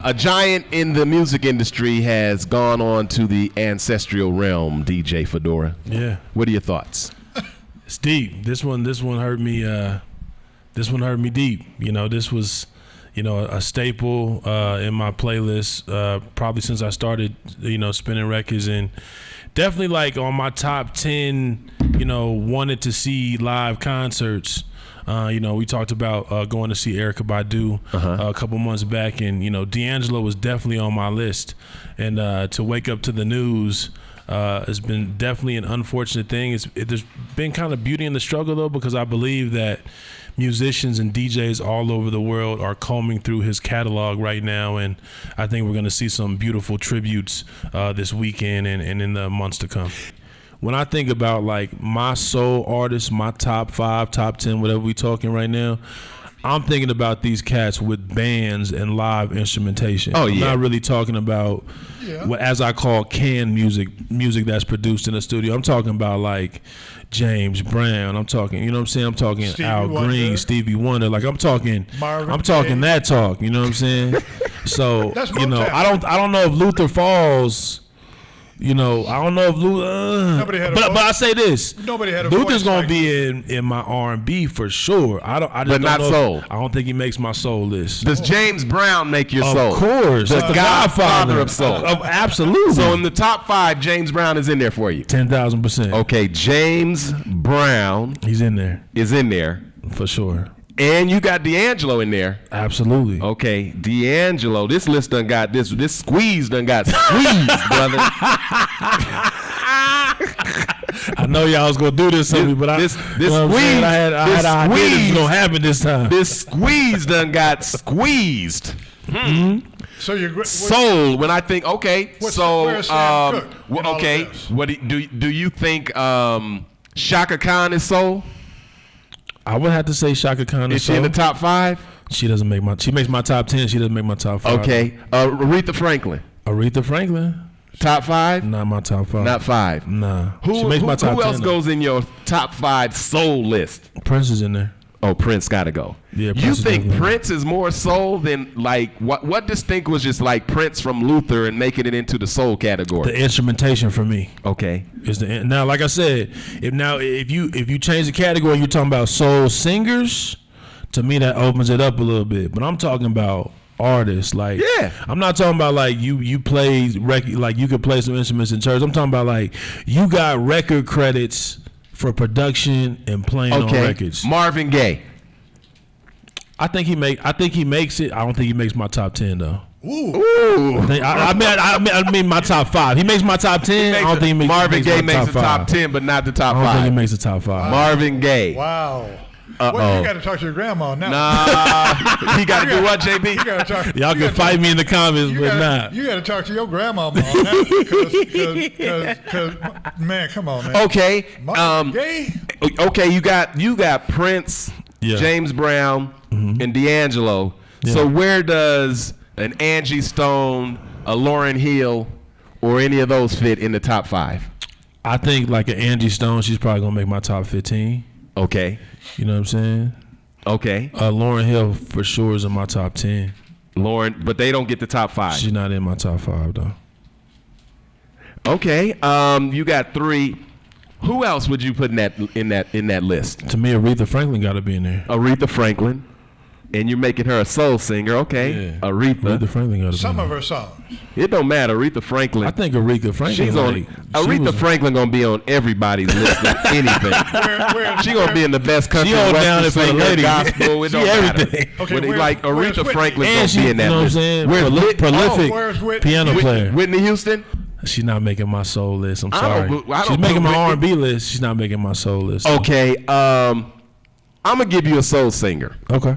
A giant in the music industry has gone on to the ancestral realm, DJ Fedora. Yeah. What are your thoughts? It's deep. This one hurt me. This one hurt me deep. You know, this was, a staple in my playlist probably since I started, spinning records, and definitely like on my top 10, wanted to see live concerts. We talked about going to see Erykah Badu a couple months back, and D'Angelo was definitely on my list. And to wake up to the news has been definitely an unfortunate thing. There's been kind of beauty in the struggle though, because I believe that musicians and DJs all over the world are combing through his catalog right now, and I think we're going to see some beautiful tributes this weekend and in the months to come. When I think about like my soul artists, my top 5, top 10, whatever we talking right now, I'm thinking about these cats with bands and live instrumentation. Oh, yeah. I'm not really talking about what, as I call, canned music that's produced in the studio. I'm talking about like James Brown. I'm talking, you know what I'm saying? I'm talking Stevie Al Wonder. Green, Stevie Wonder. Like I'm talking Marvin Gaye. Gaye. That talk. You know what I'm saying? So That's I Motown. don't know if Luther Falls. I don't know if Nobody had a but voice. I say this. Nobody had a Luther's voice gonna like be in my R&B for sure. I just But don't not know soul. I don't think he makes my soul list. Does James Brown make your soul? Of course, The that's godfather of soul. Absolutely. So in the top 5, James Brown is in there for you. 10,000%. Okay, James Brown He's in there is in there. for sure. And you got D'Angelo in there. Absolutely. Okay, D'Angelo. This list done got this squeeze done got squeezed, brother. I know y'all was gonna do this to me, but this you know what I'm saying? squeeze- I had an this idea this was squeeze- gonna happen this time. This squeeze done got squeezed. So you're Soul. When I think, okay, Where's so Sam Cooke in all of okay, this? what do you think? Shaka Khan is soul? I would have to say Shaka Khan Is she in the top 5? She makes my top 10. She doesn't make my top 5. Okay, Aretha Franklin, Aretha Franklin, top 5? not my top 5. Not 5. Nah. Who, she makes my top who 10. else goes in your top 5 soul list? Prince is in there. Oh, Prince gotta go. Yeah, You Prince is think definitely- Prince is more soul than like what distinguishes like Prince from Luther and making it into the soul category? The instrumentation for me Okay. is the now. Like I said, if you change the category, you're talking about soul singers. To me, that opens it up a little bit. But I'm talking about artists. Like, Yeah. I'm not talking about like you play like you could play some instruments in church. I'm talking about like you got record credits for production and playing on Okay. records. Marvin Gaye. I think he makes it. I don't think he makes my top 10 though. Ooh. I mean my top 5. He makes my top 10. I don't think he makes Marvin Gaye my makes the top 5. 10, but not the top I don't think he 5. makes the top 5. Marvin Gaye. Wow. Uh-oh. Well, you got to talk to your grandma now. Nah, he got to do what, JB? You got to talk. Y'all can fight me in the comments, but not. You got to talk to your grandma on that because man, come on, man. Okay. Marvin Gaye? Okay, you got Prince, Yeah. James Brown, and D'Angelo. Yeah. So where does an Angie Stone, a Lauryn Hill, or any of those fit in the top 5? I think like an Angie Stone, she's probably gonna make my top 15. Okay. You know what I'm saying? Okay. Lauryn Hill for sure is in my top 10. Lauren, but they don't get the top 5. She's not in my top 5 though. Okay. You got 3. Who else would you put in that list? To me, Aretha Franklin got to be in there. Aretha Franklin. And you're making her a soul singer. Okay. Yeah. Aretha. Franklin got to be Some in of there. her songs. It don't matter. Aretha Franklin. I think Aretha Franklin. She's on. Aretha Franklin gonna be on everybody's list of anything. She gonna be in the best country She hold down western it for the singer, ladies. gospel. It She don't matter. everything. Okay, When they where's- like where's Aretha Whitney? Franklin gonna And she, be in that you know what I'm list. saying? Where's Prolific where's Whitney? piano player. Whitney Houston. She's not making my soul list. I'm I sorry. don't She's making my Whitney. R&B list. She's not making my soul list. Okay. I'm gonna give you a soul singer. Okay.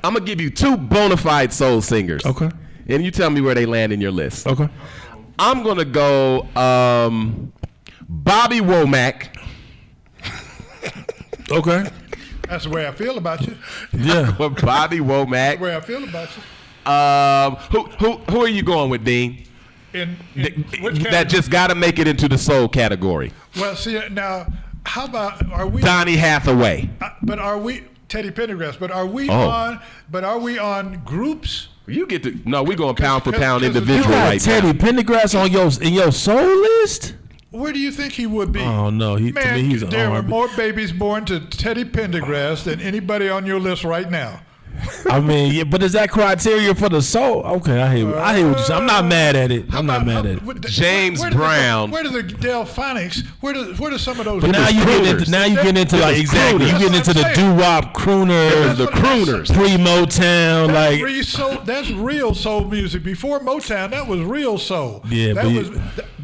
I'm gonna give you 2 bona fide soul singers. Okay. And you tell me where they land in your list. Okay. I'm gonna go Bobby Womack. Okay. That's the way I feel about you. Yeah. Or Bobby The Womack. way I feel about you. Who are you going with, Dean? In which That category? just got to make it into the soul category. Well, see now, how about are we? Donny Hathaway. But are we Teddy Pendergrass? But are we Oh. on? But are we on groups You get to no. We going pound for pound 'cause individual You got right Teddy now. Pendergrass on your soul list? Where do you think he would be? Oh no, to Man, me he's an there were R&B. more babies born to Teddy Pendergrass than anybody on your list right now. I mean, yeah, but is that criteria for the soul? Okay, I hear what you're saying. I'm not mad at it. I'm not mad at it. James Brown. Where do the Delphonics? Where do some of those? But now you get into like exactly. You get into the doo-wop crooners, The crooners. pre-Motown, like That's real soul music. Before Motown, that was real soul. Yeah, that but was.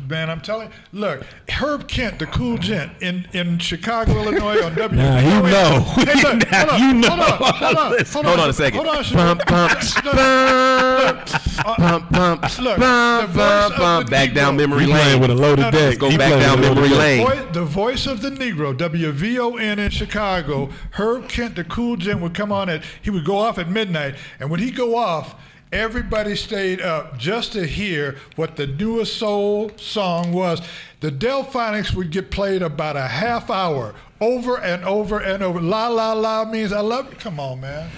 Man, I'm telling you. Look, Herb Kent, the cool gent in Chicago, Illinois, on WVON. Now you know. Hey, look, Now hold you on, know. Hold on a second. Hold on, Bump, bump, bump, bump, Look, bump, the voice bump, of bump. the Back down Negro. memory He playing lane. with a loaded No, no, deck. let's go He back playing down with a memory loaded lane. deck. The voice of the Negro, WVON in Chicago, Herb Kent, the cool gent, would come on he would go off at midnight, and when he go off, everybody stayed up just to hear what the newest soul song was. The Delphonics would get played about a half hour, over and over and over. La la la means I love you. Come on, man.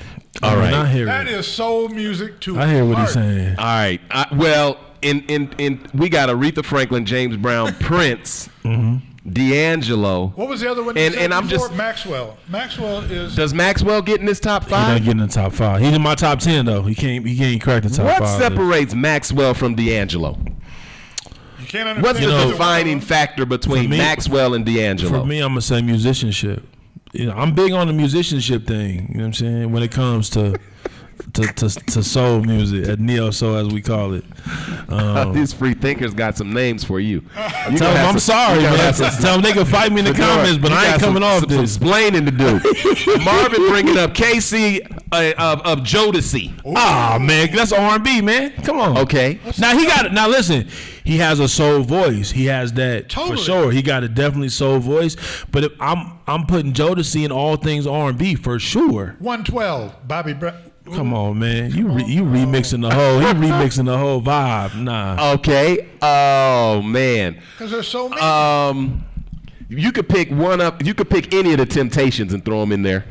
All right. I hear That it. is soul music to I hear what he's heart. saying. All right. Well, in we got Aretha Franklin, James Brown, Prince, D'Angelo. What was the other one? And- you said and I'm before? just- Maxwell. Maxwell is. Does Maxwell get in this top He's not five? getting in the top 5. He's in my top 10 though. He can't crack the top What 5. separates Maxwell from D'Angelo? You can't What's understand. the defining factor between for me- Maxwell and D'Angelo? For me, I'm gonna say musicianship. I'm big on the musicianship thing. You know what I'm saying? When it comes to soul music, at neo soul as we call it. These free thinkers got some names for you. Tell them I'm sorry, man. Tell them they can fight me in the comments, but I ain't coming off some this. explaining to do. Marvin bringing up KC of Jodeci. Ah, man, that's R&B, man. Come on. Okay. Now listen, he has a soul voice. He has that Totally. for sure. He got a definitely soul voice. But if I'm putting Jodeci in all things R&B for sure. 112, Bobby Brown. Come on, man. You remixing the whole. You remixing the whole vibe. Nah. Okay. Oh man. Because there's so many. You could pick one up. You could pick any of the Temptations and throw them in there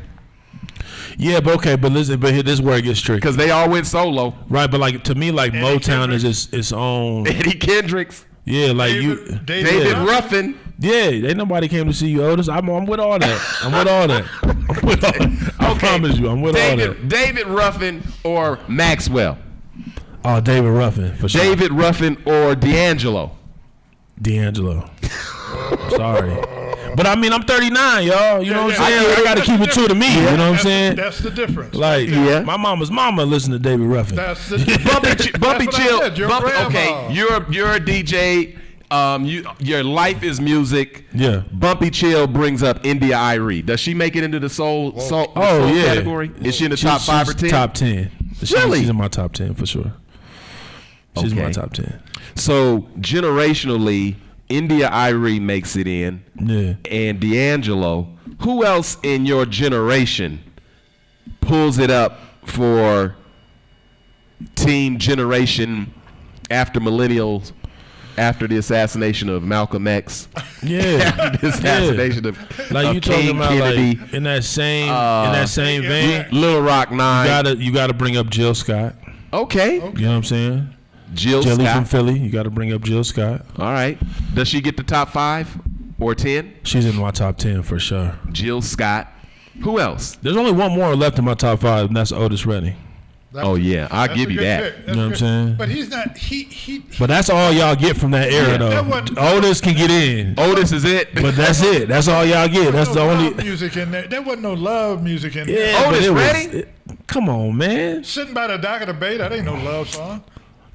Yeah, but okay, but listen, but here, this is where it gets tricky. because they all went solo. Right, but like to me, like Motown is its own. Eddie Kendricks, Yeah, like David Ruffin. Yeah, ain't nobody came to see you, Otis. I'm with all that. I'm with all that. I'm with all that. I promise you, I'm with all that. David Ruffin or Maxwell. Oh, David Ruffin for sure. David Ruffin or D'Angelo. D'Angelo. Sorry, but I mean I'm 39, y'all. You know what I'm saying? I gotta keep it true to me. You know what I'm saying? That's the difference. Like, Yeah. my mama's mama listened to David Ruffin. That's the Bumpy That's what I Chill. said, your Bumpy, grandma. okay, you're a DJ. Your life is music. Yeah. Bumpy Chill brings up India Irie. Does she make it into the soul Oh yeah. category? Is she in the top 5 or 10? Top 10. Really? She's in my top 10 for sure. She's in my Okay. top 10. So generationally, India Irie makes it in, Yeah. and D'Angelo. Who else in your generation pulls it up for teen generation after millennials? After the assassination of Malcolm X, Yeah. after the assassination of Like you King talking about Kennedy, like in that same vein, Little Rock 9. you gotta bring up Jill Scott. Okay, You know what I'm saying? Jill Jelly Scott. from Philly. You gotta bring up Jill Scott. All right, does she get the top 5 or 10? She's in my top 10 for sure. Jill Scott. Who else? There's only one more left in my top 5, and that's Otis Redding. Oh yeah, I'll give you that. You know what I'm saying? But he's not. He But that's all y'all get from that era, that though. wasn't- Otis can get in, Otis is it. but that's it. That's all y'all get. That's the no only. love music in there. There wasn't no love music in there. Yeah, but Otis it was- Redding? Come on, man. Sitting by the dock of the bay, that ain't no love song.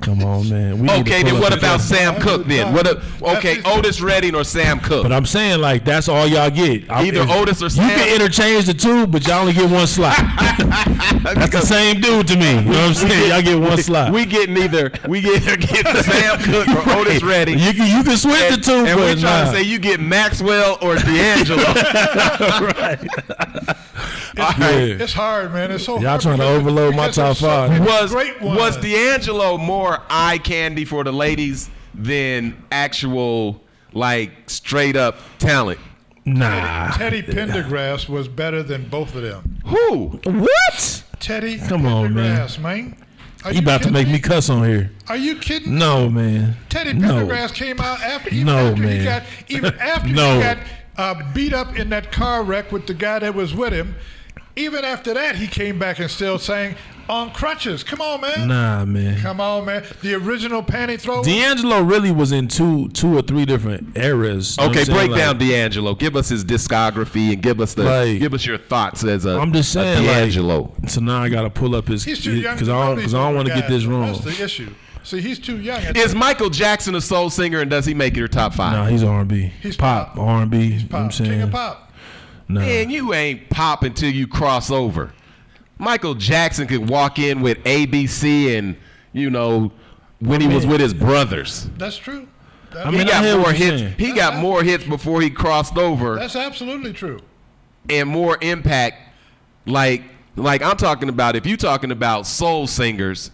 Come on, man. We need Okay, to pull then up what the- about Sam Cooke then? Okay, That's- Otis Redding or Sam Cooke? But I'm saying like that's all y'all get. Either Otis or You Sam. can interchange the two, but y'all only get one slot. That's the same dude to me. You know what I'm saying? Y'all get one slot. We get Sam Cooke or Otis Redding. You can switch the two, And but we're trying nah. to say you get Maxwell or D'Angelo. It's hard, man. It's so Y'all hard. trying to because- overload my because top there's so 5. many was great ones. was D'Angelo more eye candy for the ladies than actual like straight up talent? Nah. Teddy Pendergrass was better than both of them. Who? What? Teddy Come on, man. Pendergrass, man. You about to make me cuss on here. Are you kidding? No, man. Teddy No. Pendergrass came out after No, man. he got even after No. he got beat up in that car wreck with the guy that was with him. Even after that, he came back and still sang on crutches. Come on, man. Nah, man. Come on, man. The original panty thrower. D'Angelo really was in two or three different eras. You know Okay, what I'm saying? break down D'Angelo. Give us his discography and give us your thoughts as a I'm just saying, D'Angelo. So now I got to pull up his He's too young. because I don't want to get this wrong. That's the issue. See, he's too young. Is Michael Jackson a soul singer, and does he make your top 5? Nah, he's R&B. He's pop, pop. R&B. He's You know what I'm pop. saying? King of pop. Nah. Man, you ain't pop until you cross over. Michael Jackson could walk in with ABC and, when he was with his brothers. That's true. I mean, He I hear got more what you're hits. saying. He got more hits before he crossed over That's absolutely true. and more impact. Like I'm talking about, if you're talking about soul singers,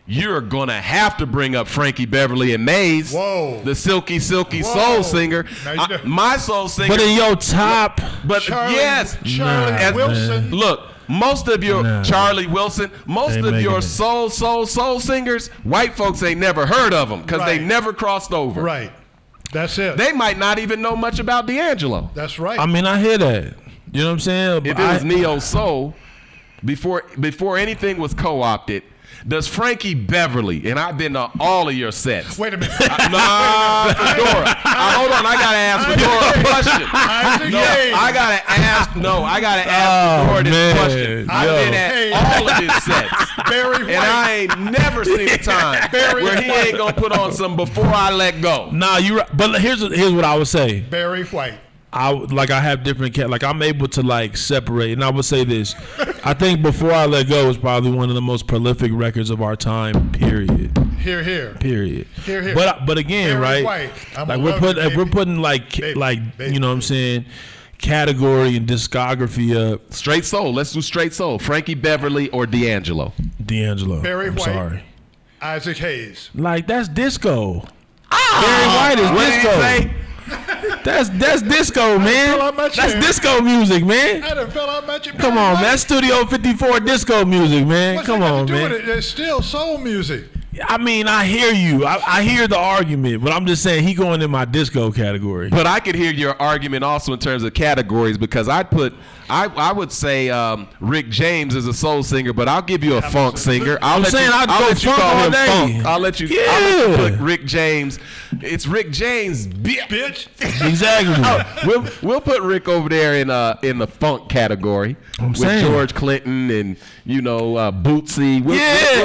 you're going to have to bring up Frankie Beverly and Mays. Whoa. The silky Whoa. soul singer. Now you know- My soul singer. But in your top, Charlie Nah, Wilson. Look, most of your Nah. Charlie Wilson, most Ain't of your making it. soul singers, white folks ain't never heard of them because they Right. never crossed over. Right. That's it. They might not even know much about D'Angelo. That's right. I mean, I hear that. You know what I'm saying? If But it was neo soul, before anything was co-opted, does Frankie Beverly, and I've been to all of your sets. Wait a minute. Nah, Fedora. Hold on, I gotta ask Fedora a question. I gotta ask Fedora this man. question. I've Yo. been at all of his sets. Barry And White. I ain't never seen a time where he ain't gonna put on some before I let go. Nah, you right. But here's what I would say. Barry White. I have different I'm able to separate, and I would say this. I think Before I Let Go is probably one of the most prolific records of our time. Period. Here. Period. Here. But again, Barry right? White. I'm Like a we're love putting you, if we're baby. putting Baby. you know what I'm saying, category and discography up. Straight soul. Let's do straight soul. Frankie Beverly or D'Angelo. D'Angelo. Barry I'm White. sorry. Isaac Hayes. Like that's disco. Barry White is What did disco. he say? That's disco, man. fell out my That's chair. disco music, man. I done fell out about you. Come on, man. That's Studio 54 disco music, man. What's Come that got on, to do man. with it? It's still soul music. I mean, I hear you. I hear the argument, but I'm just saying he going in my disco category. But I could hear your argument also in terms of categories because I would say Rick James is a soul singer, but I'll give you a funk singer. I'll let you call him funk. I'll let you put Rick James. It's Rick James, Bitch. Exactly. We'll put Rick over there in the funk category with saying. George Clinton and Bootsy.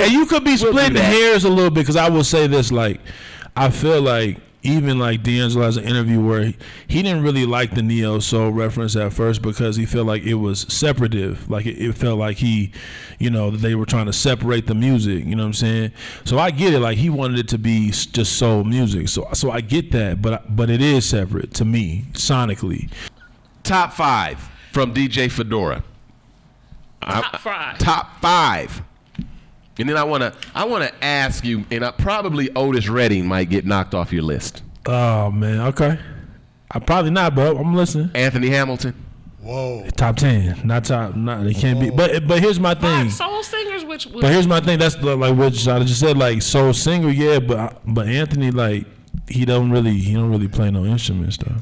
And you could be splitting that. hairs a little bit because I will say this, I feel like even D'Angelo has an interview where he didn't really like the neo soul reference at first because he felt like it was separative. Like it felt like they were trying to separate the music. You know what I'm saying? So I get it. Like he wanted it to be just soul music. So I get that, but it is separate to me sonically. Top 5 from DJ Fedora. Top 5. And then I wanna ask you, and probably Otis Redding might get knocked off your list. Oh man, okay. I probably not, bro. I'm listening. Anthony Hamilton. Whoa. Top 10, not top. Not it can't be. But here's my thing. Soul singers, which But here's my thing. That's like what I just said. Like soul singer, yeah. But Anthony, he don't really play no instruments though.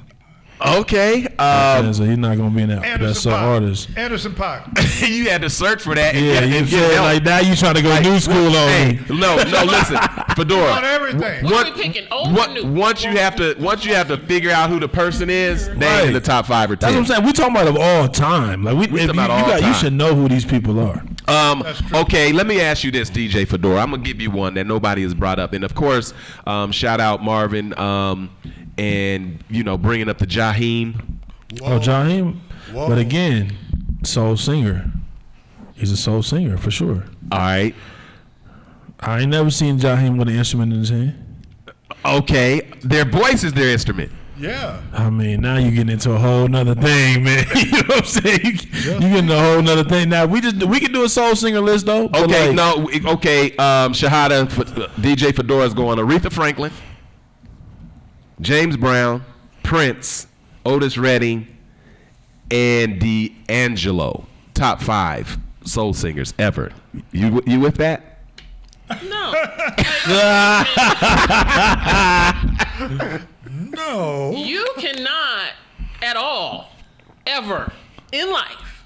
Okay. So he's not gonna be in that soul artist. Anderson .Paak. You had to search for that. Yeah, you said like now you trying to go new school on Hey, me. no, listen, Fedora. On everything. What are we picking? Old or new? Once you have to figure out who the person is, they ain't in the top 5 or 10. That's what I'm saying. We talking about of all time. Like talking about all time. you should know who these people are. Okay, let me ask you this, DJ Fedora. I'm gonna give you one that nobody has brought up, and of course, shout out Marvin, and bringing up the Jaheim. Oh, Jaheim. Whoa. But again, soul singer. He's a soul singer for sure. All right. I ain't never seen Jaheim with an instrument in his hand. Okay, their voice is their instrument. Yeah. I mean, now you getting into a whole nother thing, man. You know what I'm saying? You getting a whole nother thing. Now we can do a soul singer list though. Okay, Shahada, DJ Fedora's going Aretha Franklin, James Brown, Prince, Otis Redding, and D'Angelo. Top 5 soul singers ever. You with that? No. No. You cannot at all, ever in life,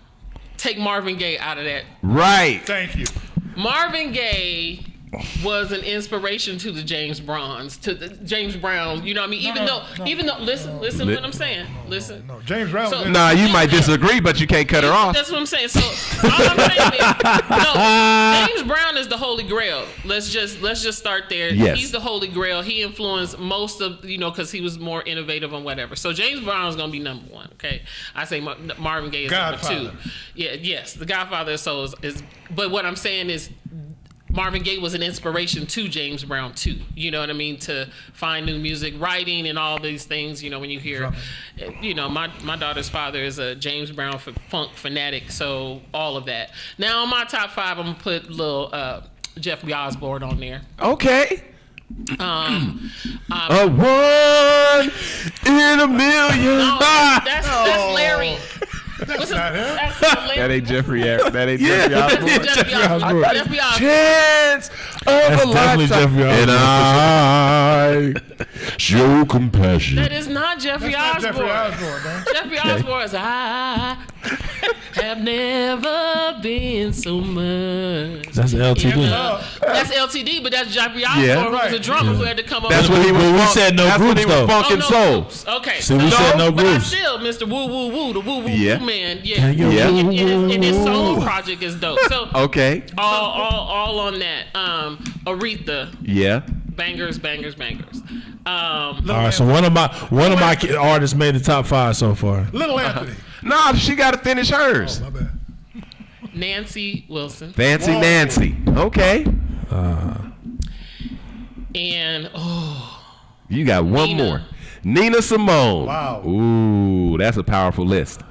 take Marvin Gaye out of that. Right. Thank you. Marvin Gaye was an inspiration to the James Browns, you know what I mean? Even though, listen what I'm saying. Listen. No, James Brown. So- Nah, you might disagree, but you can't cut her off. That's what I'm saying. So all I'm saying is, no, James Brown is the Holy Grail. Let's just start there. Yes. He's the Holy Grail. He influenced most of, because he was more innovative and whatever. So James Brown is gonna be number one. Okay, I say Marvin Gaye is Godfather. number two. Yeah, yes, the Godfather of Soul is. But what I'm saying is, Marvin Gaye was an inspiration to James Brown too. You know what I mean? To find new music, writing, and all these things. When you hear, my daughter's father is a James Brown funk fanatic, so all of that. Now on my top 5, I'm gonna put little Jeffrey Osborne on there. Okay. A one in a million. No, that's Larry. That's not him. That ain't Jeffrey. That ain't Jeffrey Osborne. Jeffrey Osborne. Jeffrey Osborne. Chance of That's a definitely lifetime. Jeffrey Osborne. And I show compassion. That is not Jeffrey That's not Osborne. Jeffrey Osborne, man. Jeffrey Osborne is I have never been so much. That's LTD. That's LTD, but that's Jeffrey Osborne, Yeah. who was a drummer who had to come up. That's with when he was. But we funk- said no that's when groups, he was though. funkin' no soul. groups. Okay. See, we said no but groups. still, Mr. Woo Woo Woo, the Woo Woo Yeah. Woo man. Yeah. Can you- Yeah. And his solo project is dope. So Okay. all on that. Aretha, Yeah. bangers. All right, so one of my artists made the top 5 so far. Little Anthony. Nah, she got to finish hers. My bad. Nancy Wilson, Fancy Nancy. Okay. and You got one Nina. more. Nina Simone. Wow. Ooh, that's a powerful list.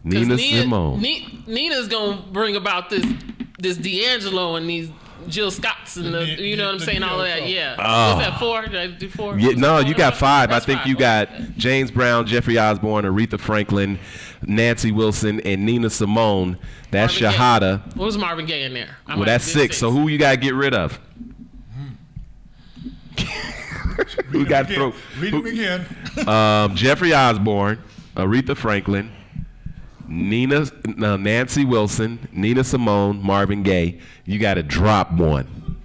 Nina Simone. Nina's gonna bring about this D'Angelo and these Jill Scotts and you know what I'm saying, all of that. Yeah. Was that 4? Did I do 4? Yeah, no, you got 5. That's I think 5. you got James Brown, Jeffrey Osborne, Aretha Franklin, Nancy Wilson, and Nina Simone. That's Marvin Gaye. Shahada. What was Marvin Gaye in there? Well, that's 6. So who you got to get rid of? Who got to throw? Read him again. Jeffrey Osborne, Aretha Franklin, Nancy Wilson, Nina Simone, Marvin Gaye. You got to drop one.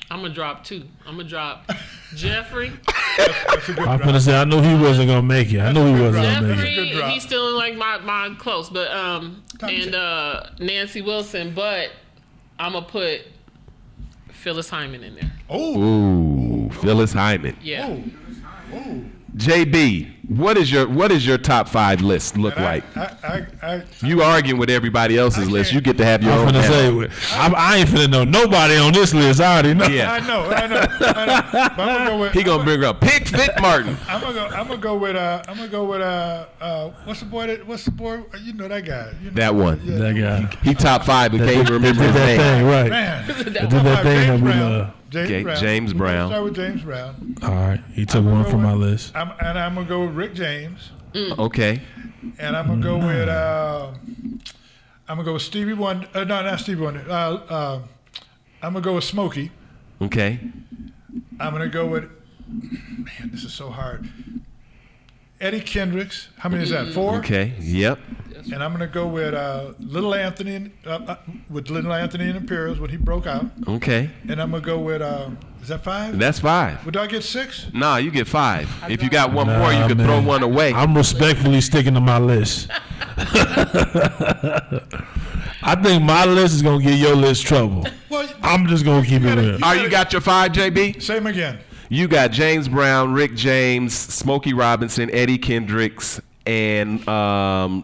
I'm gonna drop 2. I'm gonna drop Jeffrey. I'm gonna say I knew he wasn't gonna make it. I knew he wasn't gonna make it. good drop. He's still in like my close, but Nancy Wilson, but I'm gonna put Phyllis Hyman in there. Oh. Ooh, Phyllis Hyman. Yeah. Oh. JB, what is your top 5 list look like? I You arguing with everybody else's list. You get to have your I'm own. gonna panel. say I ain't finna know nobody on this list. I already know. Yeah. I know. But I'm gonna go with. He gonna bring up Pickford Martin. I'm gonna go with. What's the boy? You know that guy. You know That one. Yeah. That guy. He top 5 and can't even They remember did his that name. thing right. Man. They did that thing that we love. James Brown. Start with James Brown. All right, he took one from my list. I'm gonna go with Rick James, Okay. and I'm gonna go with. I'm gonna go with Stevie Wonder. No, not Stevie Wonder. I'm gonna go with Smokey. Okay. I'm gonna go with. Man, this is so hard. Eddie Kendricks. How many is that? 4. Okay. Yep. And I'm gonna go with Little Anthony and Imperials when he broke out. Okay. And I'm gonna go with. Is that 5? That's 5. Would I get 6? Nah, you get 5. If you got one more, you Nah, can man. throw one away. I'm respectfully sticking to my list. I think my list is gonna give your list trouble. Well, I'm just gonna keep it real. Are you got your 5, JB? same again. You got James Brown, Rick James, Smokey Robinson, Eddie Kendricks, and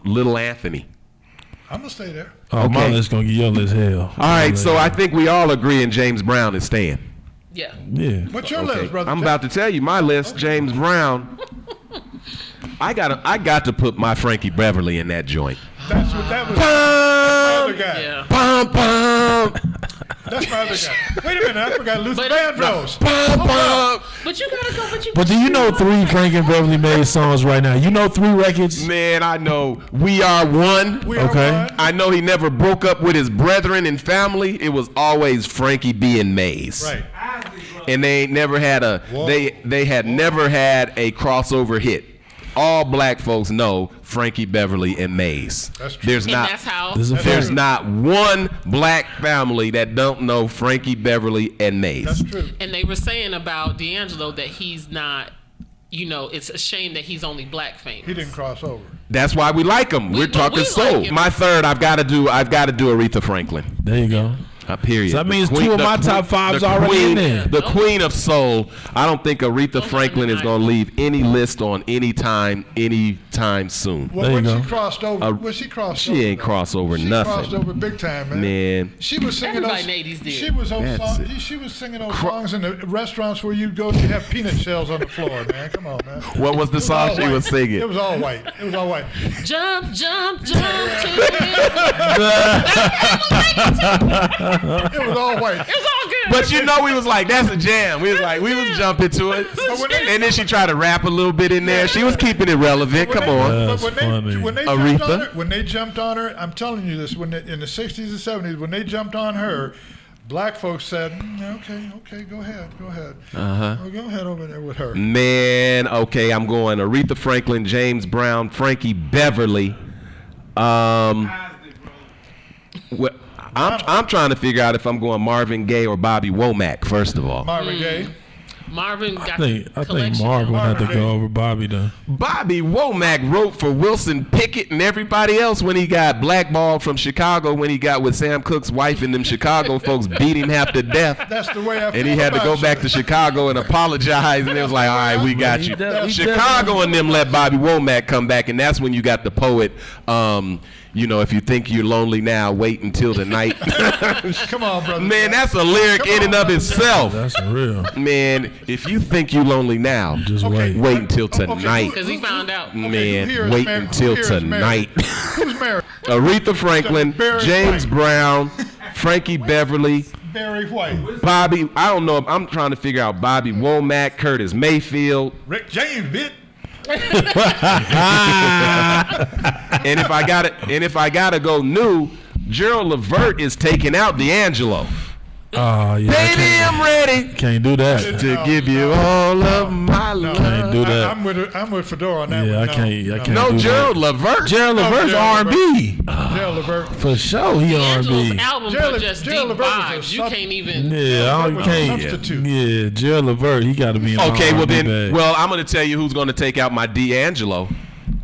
Little Anthony. I'm gonna stay there. Oh, my Okay. list gonna give your list hell. All right, so I think we all agree in James Brown is staying. Yeah. Yeah. What's your Okay. list, brother? I'm about to tell you my list. James Brown. I got to put my Frankie Beverly in that joint. That's what that was. Bum, Other guy. Yeah. bum, bum. That's my other guy. Wait a minute, I forgot Luther But- Vandross. But you gotta go. But do you know 3 Frank and Beverly made songs right now? You know 3 records? Man, I know We Are One. We Are Okay. One. I know he never broke up with his brethren and family. It was always Frankie B and Maze. Right. And they ain't never had they had never had a crossover hit. All black folks know Frankie Beverly and Maze. That's true. There's And not that's how. There's a there's fact. not one black family that don't know Frankie Beverly and Maze. That's true. And they were saying about D'Angelo that he's not. It's a shame that he's only black famous. He didn't cross over. That's why we like him. We're but talking we soul. like him. My third, I've got to do Aretha Franklin. There you go. Period. So that The means queen- 2 of the my queen- top 5s the already queen- in there. The queen of soul. I don't think Aretha Franklin is deny going to leave any list on anytime soon. Well, There you when go. she crossed over, she crossed over. She ain't though. cross over She nothing. crossed over big time, man. Man. She was singing Everybody those. in the 80s did. She was those That's songs. it. She was singing those songs in the restaurants where you go to have peanut shells on the floor, man. Come on, man. What was the song all she white. was singing? It was all white. It was all white. Jump, jump, jump to it. It was all white. It's all good. But we was like, that's a jam. We was jumping to it. when they- And then she tried to rap a little bit in there. She was keeping it relevant. Come on. That's funny. When they Aretha? jumped on her, I'm telling you this, in the 60s and 70s, when they jumped on her, black folks said, okay, go ahead. Uh-huh. Well, go ahead over there with her. Man, okay, I'm going Aretha Franklin, James Brown, Frankie Beverly. I'm trying to figure out if I'm going Marvin Gaye or Bobby Womack, first of all. Marvin Gaye. Marvin got I the think collection. Marv would have to Marvin go Gaye. over Bobby though. Bobby Womack wrote for Wilson Pickett and everybody else when he got blackballed from Chicago when he got with Sam Cooke's wife and them Chicago folks beat him half to death. That's the way I feel And he had to go about back you. to Chicago and apologize, and it was like, all right, we got you. He Chicago and them let Bobby Womack come back, and that's when you got the poet, if you think you're lonely now, wait until the night. Come on, brother. Man, that's a lyric in and of itself. That's real. Man, if you think you're lonely now, Just Okay. wait. wait until Okay, tonight. Because he found out. who Man, here is wait married? until Who here is married? tonight. Who's married? Aretha Franklin, Barry James White. Brown, Frankie Beverly, Barry White. Bobby. I don't know. I'm trying to figure out Bobby Womack, Curtis Mayfield. Rick James, bitch. And if I gotta go new, Gerald Levert is taking out D'Angelo. Oh yeah. Baby, I'm ready Can't do that. to give you all of my No, love. do that. I'm with Fedora on that Yeah, one. I can't No, do Gerald that. Levert. Gerald Levert's Gerald R&B. Gerald Levert. For sure, he Angelo's R&B. album Gerald- put just Gerald deep Levert was a vibes. You sub- can't even. Yeah, I was a can't. substitute. Yeah, Gerald Levert, he got to be in the Okay, well R&B then, bag. well I'm gonna tell you who's gonna take out my D'Angelo,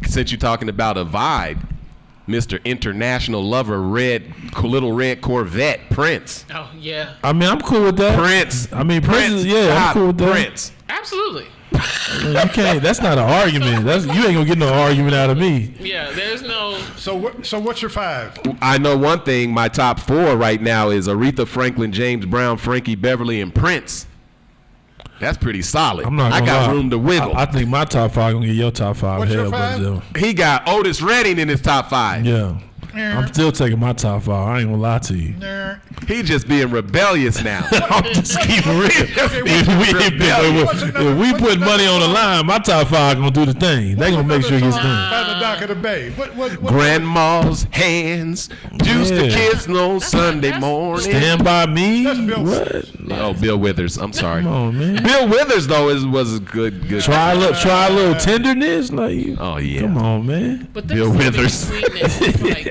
since you're talking about a vibe, Mr. International Lover, Little Red Corvette, Prince. Oh yeah, I mean, I'm cool with that. Prince. I mean, Prince is, yeah, I'm Stop. cool with that. Prince. absolutely. Man, you can't. That's not an argument. You ain't gonna get no argument out of me. Yeah, there's no. So what's your 5? I know one thing. My top 4 right now is Aretha Franklin, James Brown, Frankie Beverly, and Prince. That's pretty solid. I'm not. I Gonna got lie. room to wiggle. I think my top 5 gonna get your top 5. What's your Hell, but 5? still. He got Otis Redding in his top 5. Yeah. I'm still taking my top 5. I ain't gonna lie to you. He just being rebellious now. I'm just keeping real. If we what's put another money on the song? line, my top 5 gonna do the thing. They gonna make sure it gets done. By the dock of the bay. What Grandma's hands used to Yeah. kiss no Sunday morning. Stand by me. That's Bill What? Oh, Bill Withers. I'm sorry. Come on, man. Bill Withers though was a good. Try a little tenderness, like. Oh yeah. Come on, man. But Bill Withers.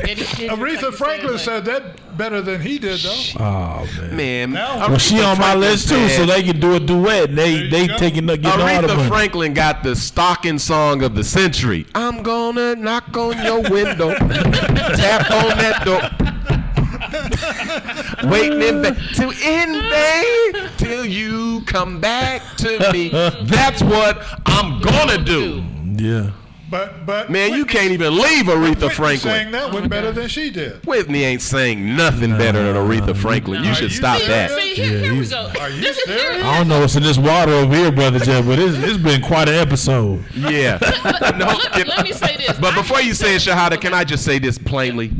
Aretha Franklin said that better than he did, though. Oh man. Man, Now- Well, she on my Franklin list too, said- so they can do a duet. They you go. getting all the Aretha money. Franklin got the stocking song of the century. I'm gonna knock on your window, tap on that door, waiting in vain till you come back to me. That's what I'm gonna do. Yeah. But Man, you can't even leave Aretha Whitney Franklin. sang that one better than she did. Whitney ain't saying nothing better than Aretha Franklin. You Are should you stop serious? that. See, here we he's- go. Are you This is serious? I don't know what's in this water over here, brother Jeff, but it's been quite an episode. Yeah. No, Let me say this. But before you say it, Shahada, can I just say this plainly?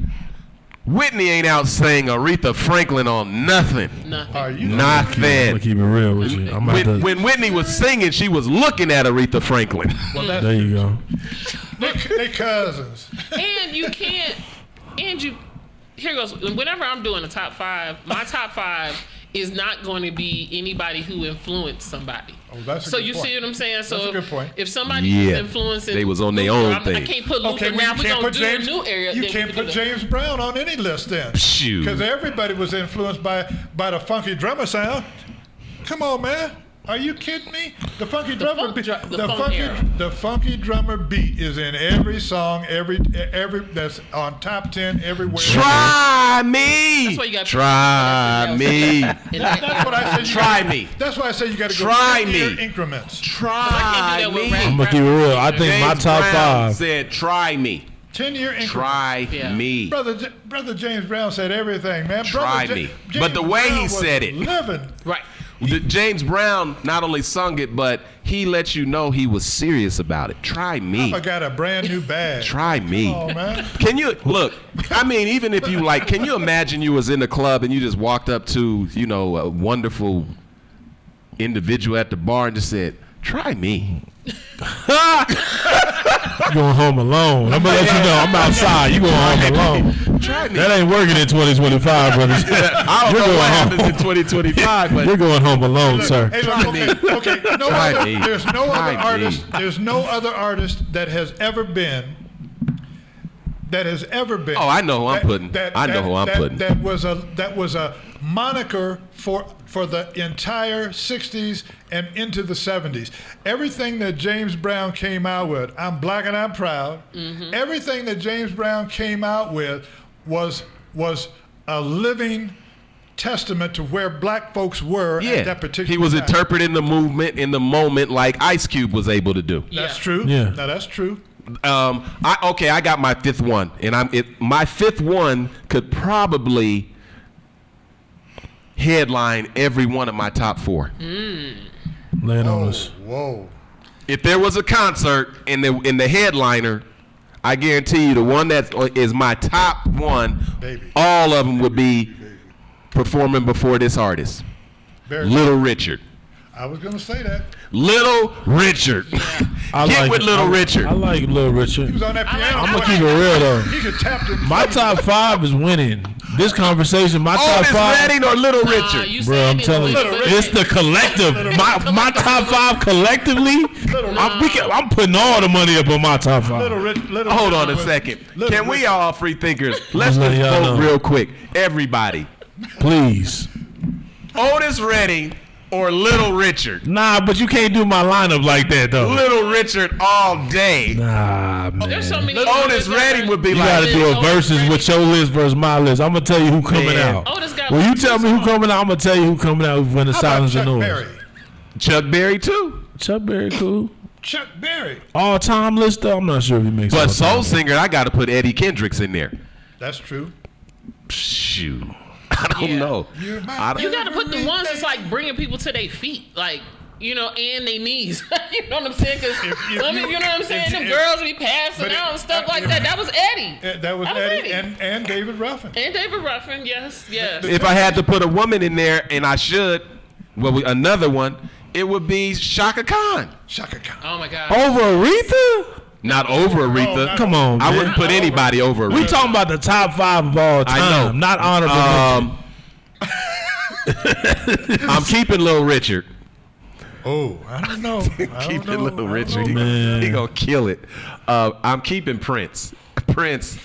Whitney ain't out saying Aretha Franklin on nothing. Nothing. Are you I'm Nothing. gonna keep it real with you. I'm about to, When Whitney was singing, she was looking at Aretha Franklin. Well, that's, there you go. they cousins. And you can't. And you. Here goes. Whenever I'm doing a top 5, my top 5 is not going to be anybody who influenced somebody. Oh, that's a So good you point. see what I'm saying? So That's a good point. if somebody Yeah. was influencing, They was on their Luther, own I thing. can't put Luther Okay, well, now. you We're can't gonna put do James. a new area. You then can't we can put do that. James Brown on any list then. Shoot. Because everybody was influenced by the funky drummer sound. Come on, man. Are you kidding me? The funky drummer funk beat. dru- the funk era. The funky drummer beat is in every song, every that's on top 10 everywhere. Try me. That's why you got Try me. That's what I said. Try me. That's why I say you got to go Try 10-year me. increments. Try that with me. rap. I'm gonna keep it real. I think my James top Brown 5. said, "Try me, 10-year increments. try Yeah. me, Brother James Brown said everything, man. Try Brother me. James But the way he Brown was said it. living. Right. James Brown not only sung it, but he let you know he was serious about it. Try me, I got a brand new bag. try me. Oh man. Can you look? I mean, even if you like, can you imagine you was in the club and you just walked up to, you know, a wonderful individual at the bar and just said, "Try me." You going home alone. I'm gonna let you know. I'm outside. You going home alone. Try me. That ain't working in 2025, brothers. I don't know what happens in 2025, but You're going home alone, sir. Hey, look, okay. No Try other, me. there's no Try other me. artist. There's no other artist that has ever been. Oh, I know who I'm putting. I know who I'm putting. That was a moniker for the entire 60s and into the 70s. Everything that James Brown came out with, I'm black and I'm proud. Mm-hmm. Everything that James Brown came out with was a living testament to where black folks were at that particular he was time. interpreting the movement in the moment like Ice Cube was able to do. That's Yeah. true. Yeah. Now that's true. I got my fifth one, and my fifth one could probably headline every one of my top 4. Lay it on us. Whoa. If there was a concert in the headliner, I guarantee you the one that is my top one, Baby. all of them would be performing before this artist, Very Little Richard. I was going to say that. Little Richard. I Get like with it. Little Richard. I like Little He Richard. was on that piano. I'm gonna keep it real though. He could tap the My top 5 is winning. This conversation, my top Otis 5. Redding or Little Richard? You Bro, saying I'm it telling you, Little Richard. it's the collective. My top 5 collectively, I'm putting all the money up on my top 5. Little Hold on a Richard. second. Little Can we Richard. all free thinkers? Let's Just let just y'all vote know. real quick. Everybody. Please. Otis Redding or Little Richard? Nah, but you can't do my lineup like that though. Little Richard all day. Nah, man. There's so many. Otis Redding would be You like, gotta do a Otis versus Redding. with your list versus my list. I'm gonna tell you who coming Man. out. Otis got When you like tell two me who songs. coming out, I'm gonna tell you who coming out when the How about silence Chuck and noise. Berry? Chuck Berry too. Chuck Berry, cool. Chuck Berry. All time list though, I'm not sure if he makes. But all soul time. singer, I got to put Eddie Kendricks in there. That's true. Shoot. I don't Yeah. know. You're my I don't- You got to put the ones that's like bringing people to their feet, like, you know, and their knees. You know what I'm saying? Because If you know what I'm saying? Them girls be passing but out and stuff like if- that. That was Eddie. That was Eddie and David Ruffin. And David Ruffin, yes. If I had to put a woman in there, and I should, another one, it would be Shaka Khan. Shaka Khan. Oh my God. Over Aretha? Not over Aretha. not Come on, I man. wouldn't put anybody over Aretha. We talking about the top 5 of all time, I know. not honorable mention. I'm keeping Little Richard. Oh, I don't know. Keeping Little I Richard. don't He, know. Man. he gonna kill it. I'm keeping Prince. Prince.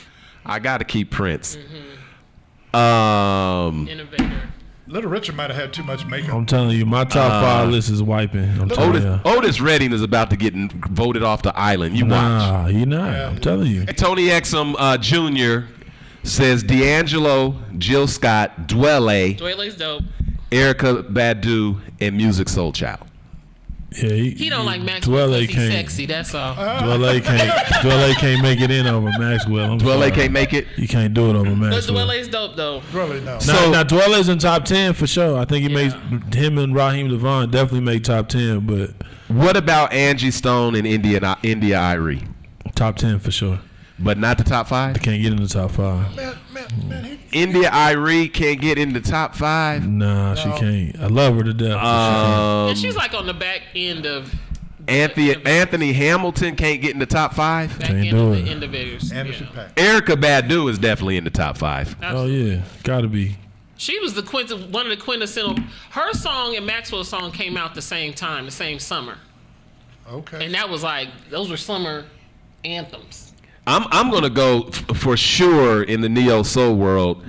I gotta keep Prince. Innovator. Little Richard might have had too much makeup. I'm telling you, my top 5 list is wiping. I'm telling you. Otis Redding is about to get voted off the island. You watch. Nah, you not. I'm telling you. Tony Exum Jr. says D'Angelo, Jill Scott, Dwelle, Dwelle's dope. Erykah Badu, and Music Soul Child. Yeah, He don't like Maxwell Dwelle because he's can't. sexy. That's all. Dwelle can't make it in over Maxwell. I'm Dwelle sorry. can't make it. You can't do it over But Maxwell. Dwelle's dope though. Really, no. Now Dwelle's in top 10 for sure. I think he Yeah. makes him and Raheem Devon definitely make top 10, but What about Angie Stone and India Irie? top 10 for sure. But not the top 5? Can't get in the top 5. Man, man, India Irie can't get in the top 5. Nah, she can't. I love her to death. And she's like on the back end of Anthony Hamilton can't get in the top 5. back Can't end do of it. the Individuals. Anderson Yeah. Paak. Erykah Badu is definitely in the top 5. Oh yeah, gotta be. She was one of the quintessential. Her song and Maxwell's song came out the same time, the same summer, Okay. and that was like those were summer anthems. I'm gonna go for sure in the neo soul world.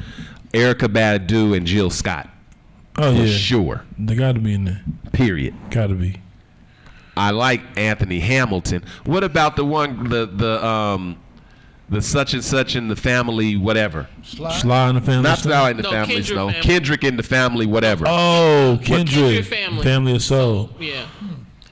Erykah Badu and Jill Scott Oh for yeah, sure. they gotta be in there. Period. Gotta be. I like Anthony Hamilton. What about the one the such and such in the family whatever? Sly in the Family Not Stone? Sly in the No, family Kendrick Stone. family. Kendrick in the family whatever. Oh, Kendrick Kendrick. family. of Soul. Yeah.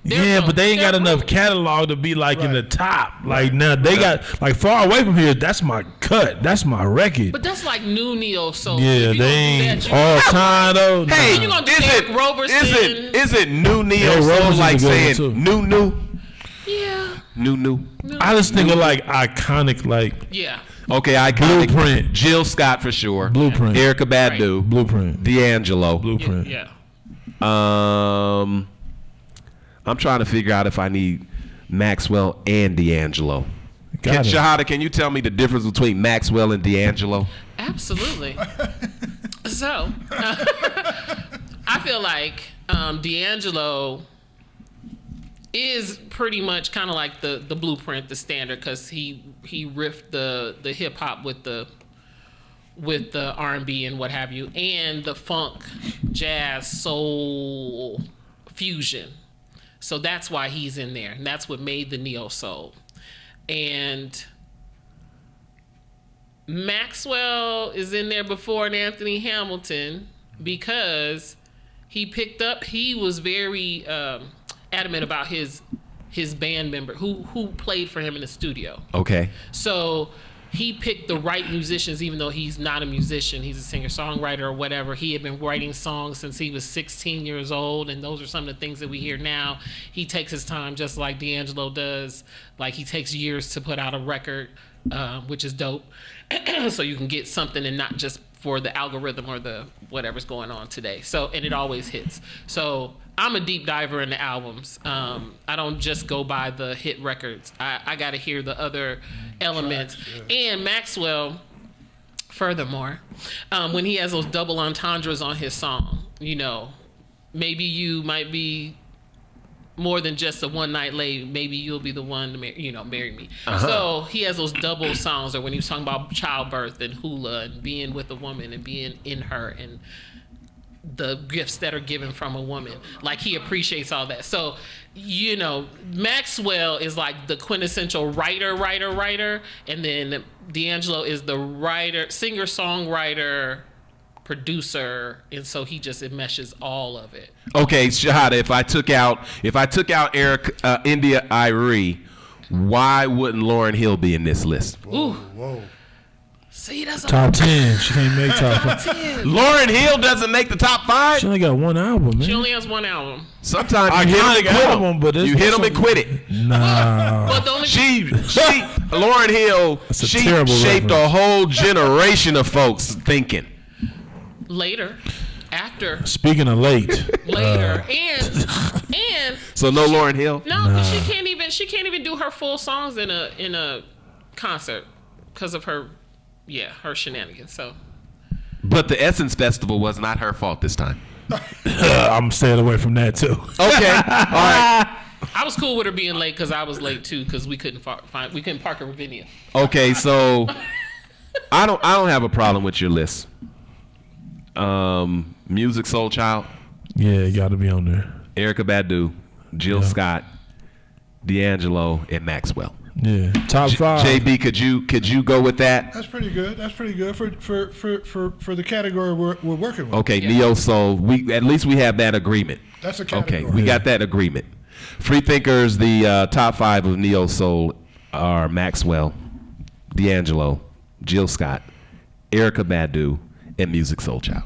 Yeah, but they ain't got enough catalog to be like in the top. Like now they got like Far Away From Here. That's my cut. That's my record. But that's like new neo soul. Yeah, If you they gonna do ain't that, you- all time though. Hey, You gonna do is Derek it Roberson? is it new neo Derek soul Roberson's like a good one, saying too. new Yeah. new? I just think of like iconic, like Yeah. Okay, iconic. Blueprint. Jill Scott for sure. Blueprint. Erykah Badu. Blueprint. D'Angelo. Blueprint. Yeah. I'm trying to figure out if I need Maxwell and D'Angelo. Got it. Shahada, can you tell me the difference between Maxwell and D'Angelo? Absolutely. So, I feel like D'Angelo is pretty much kind of like the blueprint, the standard, because he riffed the hip hop with the R&B and what have you, and the funk, jazz, soul fusion. So that's why he's in there, and that's what made the neo soul. And Maxwell is in there before Anthony Hamilton because he was very adamant about his band member who played for him in the studio. Okay. So he picked the right musicians, even though he's not a musician. He's a singer-songwriter or whatever. He had been writing songs since he was 16 years old, and those are some of the things that we hear now. He takes his time just like D'Angelo does. Like, he takes years to put out a record, which is dope. So you can get something and not just for the algorithm or the whatever's going on today. So, and it always hits. So I'm a deep diver in the albums. I don't just go by the hit records. I got to hear the other elements. And Maxwell, furthermore, when he has those double entendres on his song, maybe you might be more than just a one night lady. Maybe you'll be the one to marry me. So he has those double songs, or when he was talking about childbirth and hula and being with a woman and being in her and the gifts that are given from a woman. Like, he appreciates all that. So, Maxwell is like the quintessential writer, and then D'Angelo is the writer, singer, songwriter, producer, and so he just enmeshes all of it. Okay, Shahada, if I took out India Irie, why wouldn't Lauryn Hill be in this list? Whoa. See, that's Top 10. She can't make top 5. Lauryn Hill doesn't make the top 5? She only got one album, man. She only has one album. Sometimes you hit them and Iconic quit album, but them. it's You hit them and something- quit it. Nah. But the only Lauryn Hill, a she terrible shaped a reference. whole generation of folks thinking. later, after, Speaking of late, and So no Lauryn Hill? no, because she can't even do her full songs in a concert because of her shenanigans. So But the Essence Festival was not her fault this time. I'm staying away from that too. Okay. All right. I was cool with her being late because I was late too because we couldn't park at Ravinia. Okay, so I don't have a problem with your list. Music Soul Child, Yeah, you got to be on there. Erykah Badu, Jill Scott, D'Angelo, and Maxwell. Yeah, top 5. JB, could you go with that? That's pretty good. That's pretty good for the category we're working with. Okay, Neo Soul. At least we have that agreement. That's a category. Okay, we got that agreement. Free Thinkers, the top 5 of Neo Soul are Maxwell, D'Angelo, Jill Scott, Erykah Badu, and Music Soul Child.